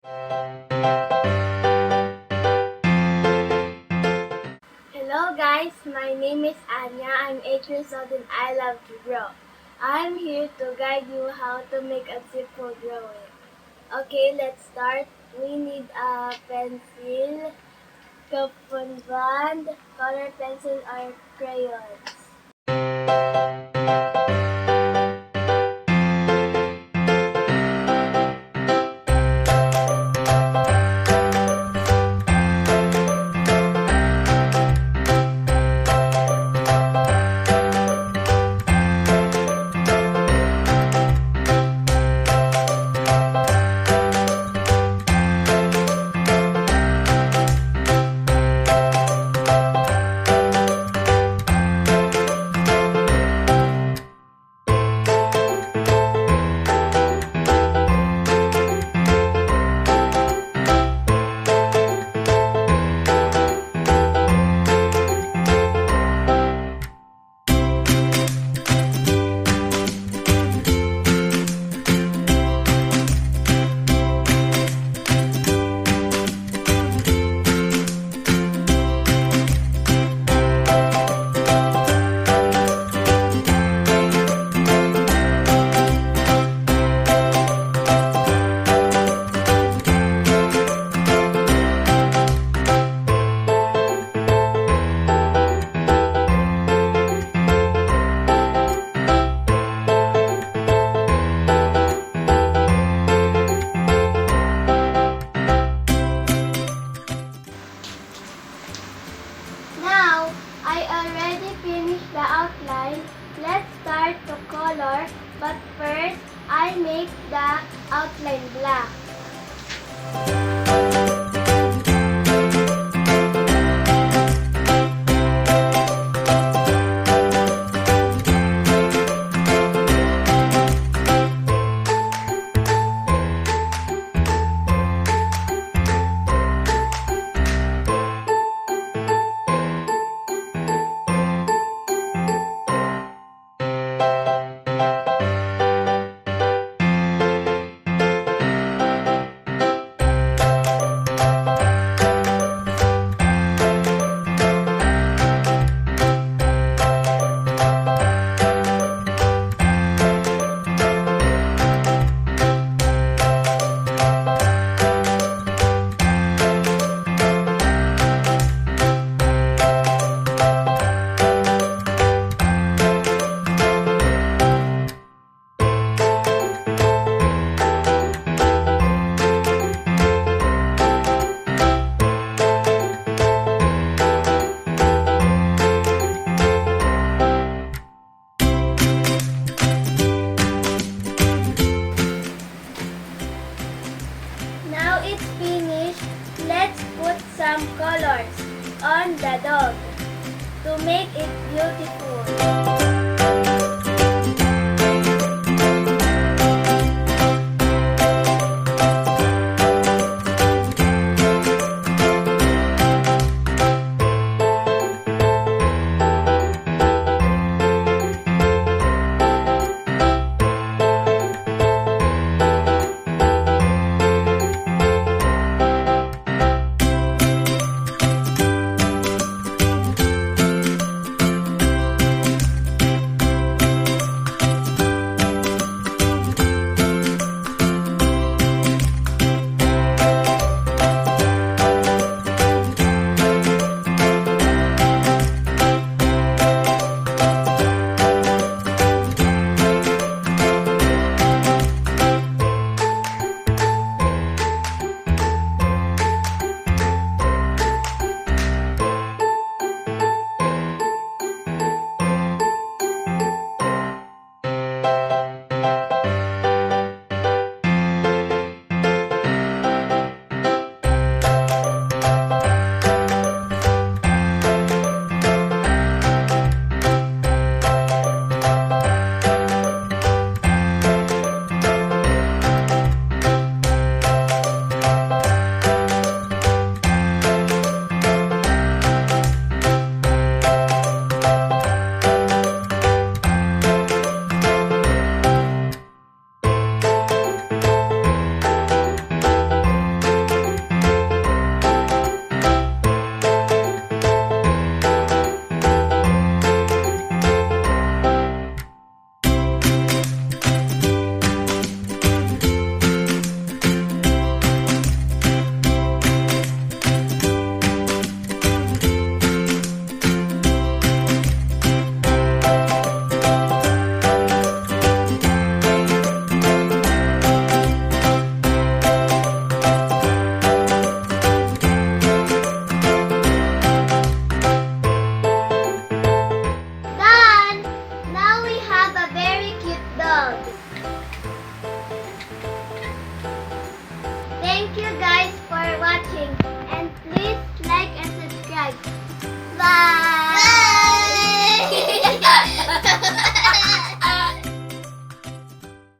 Hello guys, my name is Artnya. I'm 8 years old and I love to draw. I'm here to guide you how to make a simple drawing. Okay, let's start. We need a pencil, coupon bond, color pencil or crayons. Now, I already finished the outline. Let's start to color, but first, I make the outline black. Now it's finished, let's put some colors on the dog to make it beautiful.